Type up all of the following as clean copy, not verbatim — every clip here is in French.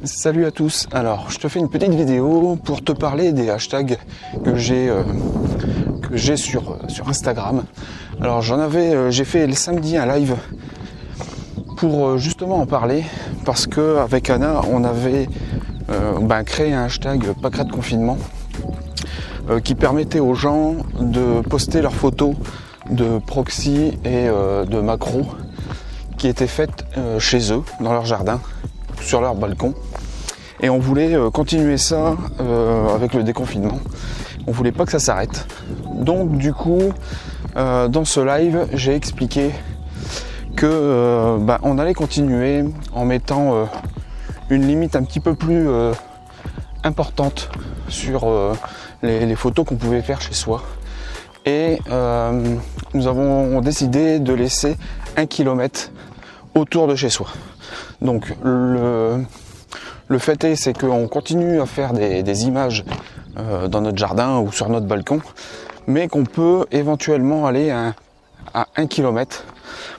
Salut à tous, alors je te fais une petite vidéo pour te parler des hashtags que j'ai sur Instagram. Alors j'ai fait le samedi un live pour justement en parler parce que avec Anna on avait créé un hashtag Pâquerettes de confinement qui permettait aux gens de poster leurs photos de proxy et de macro qui étaient faites chez eux, dans leur jardin, sur leur balcon. Et on voulait continuer ça avec le déconfinement. On voulait pas que ça s'arrête. Donc du coup, dans ce live, j'ai expliqué que on allait continuer en mettant une limite un petit peu plus importante sur les photos qu'on pouvait faire chez soi. Et nous avons décidé de laisser 1 km autour de chez soi. Donc le fait est, c'est qu'on continue à faire des images dans notre jardin ou sur notre balcon, mais qu'on peut éventuellement aller à 1 km,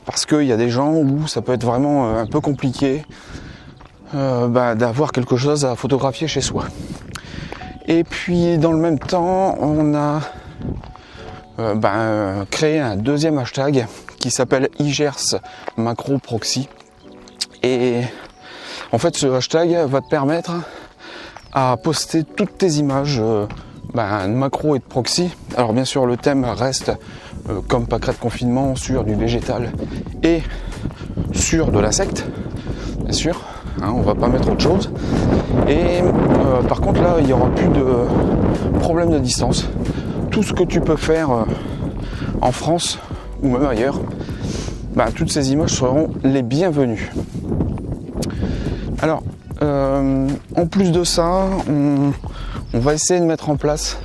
parce qu'il y a des gens où ça peut être vraiment un peu compliqué d'avoir quelque chose à photographier chez soi. Et puis dans le même temps, on a créé un deuxième hashtag qui s'appelle IGERS Macro Proxy. Et en fait, ce hashtag va te permettre à poster toutes tes images de macro et de proxy. Alors bien sûr, le thème reste comme Pâquerettes de confinement sur du végétal et sur de l'insecte, bien sûr. On va pas mettre autre chose. Et par contre là, il n'y aura plus de problème de distance. Tout ce que tu peux faire en France ou même ailleurs, toutes ces images seront les bienvenues. Alors, en plus de ça, on va essayer de mettre en place,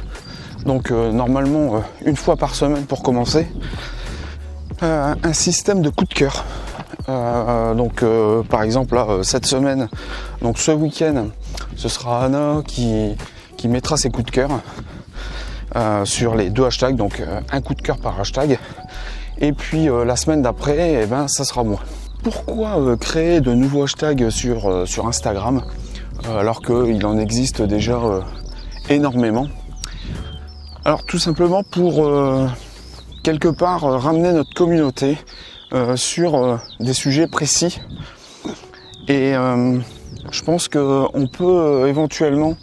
donc normalement une fois par semaine pour commencer, un système de coups de cœur. Par exemple là, cette semaine, donc ce week-end, ce sera Anna qui mettra ses coups de cœur sur les deux hashtags, donc un coup de cœur par hashtag. Et puis la semaine d'après, ça sera moi. Pourquoi créer de nouveaux hashtags sur Instagram alors qu'il en existe déjà énormément? Alors tout simplement pour quelque part ramener notre communauté sur des sujets précis. Et je pense qu'on peut éventuellement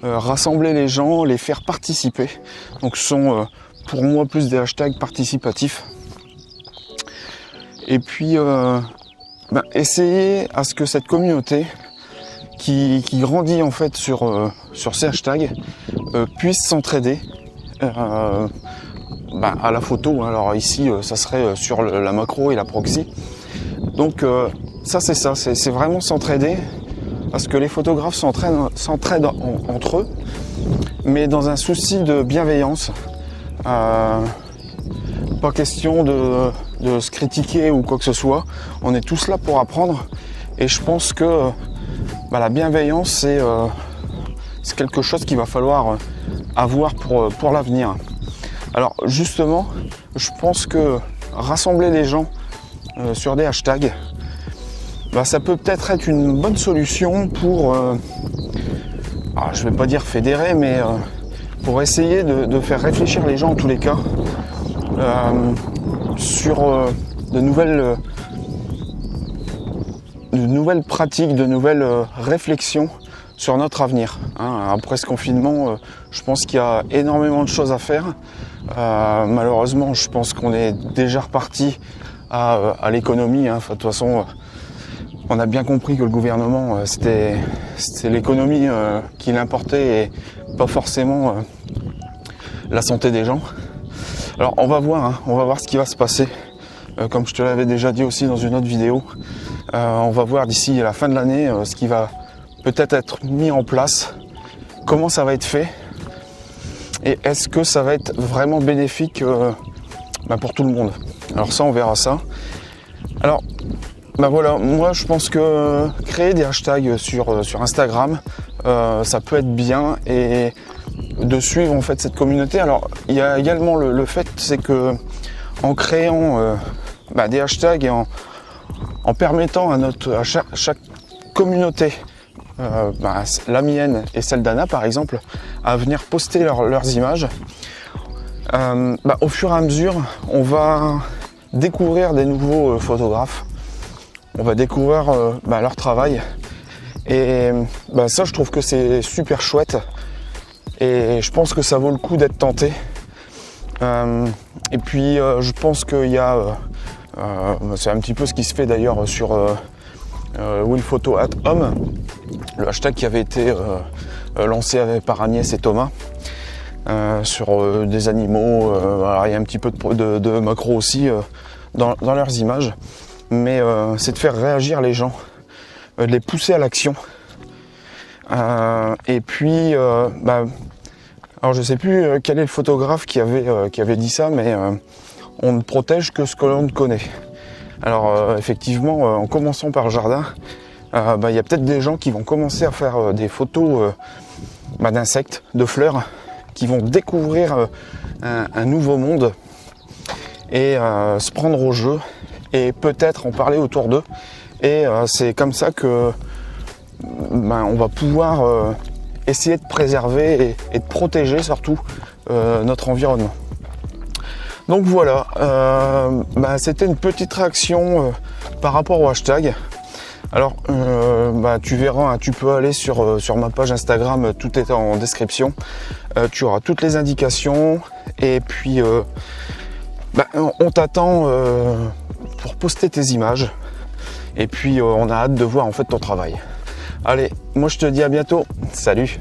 rassembler les gens, les faire participer. Donc ce sont pour moi plus des hashtags participatifs. Et puis essayer à ce que cette communauté qui grandit en fait sur ces hashtags puisse s'entraider à la photo. Alors ici ça serait sur la macro et la proxy. Donc c'est vraiment s'entraider, parce que les photographes s'entraident entre eux, mais dans un souci de bienveillance. Pas question de se critiquer ou quoi que ce soit. On est tous là pour apprendre, et je pense que la bienveillance c'est quelque chose qu'il va falloir avoir pour l'avenir. Alors justement, je pense que rassembler les gens sur des hashtags, ça peut peut-être être une bonne solution pour, je vais pas dire fédérer, mais pour essayer de faire réfléchir les gens en tous les cas sur de nouvelles pratiques, de nouvelles réflexions sur notre avenir. Après ce confinement, je pense qu'il y a énormément de choses à faire. Malheureusement, je pense qu'on est déjà reparti à l'économie. De toute façon, on a bien compris que le gouvernement, c'était l'économie qui l'importait et pas forcément la santé des gens. Alors on va voir ce qui va se passer. Comme je te l'avais déjà dit aussi dans une autre vidéo, on va voir d'ici à la fin de l'année ce qui va peut-être être mis en place, comment ça va être fait, et est-ce que ça va être vraiment bénéfique pour tout le monde. Alors ça, on verra ça. Alors voilà, moi je pense que créer des hashtags sur Instagram, ça peut être bien, et de suivre en fait cette communauté. Alors il y a également le fait, c'est que en créant des hashtags et en permettant à chaque communauté la mienne et celle d'Anna par exemple, à venir poster leurs images. Au fur et à mesure, on va découvrir des nouveaux photographes, on va découvrir leur travail, et ça je trouve que c'est super chouette, et je pense que ça vaut le coup d'être tenté. Et puis je pense qu'il y a, c'est un petit peu ce qui se fait d'ailleurs sur willphoto@home, le hashtag qui avait été lancé par Agnès et Thomas. Sur des animaux, il y a un petit peu de macro aussi dans leurs images, mais c'est de faire réagir les gens, de les pousser à l'action. Et puis, alors je sais plus quel est le photographe qui avait dit ça, mais on ne protège que ce que l'on ne connaît. Alors effectivement, en commençant par le jardin, il y a peut-être des gens qui vont commencer à faire des photos d'insectes, de fleurs, qui vont découvrir un nouveau monde et se prendre au jeu et peut-être en parler autour d'eux. Et c'est comme ça que on va pouvoir essayer de préserver et de protéger surtout notre environnement. Donc voilà, c'était une petite réaction par rapport au hashtag. Alors tu verras, tu peux aller sur ma page Instagram, tout est en description, tu auras toutes les indications, et puis on t'attend pour poster tes images, et puis on a hâte de voir en fait ton travail. Allez, moi je te dis à bientôt, salut.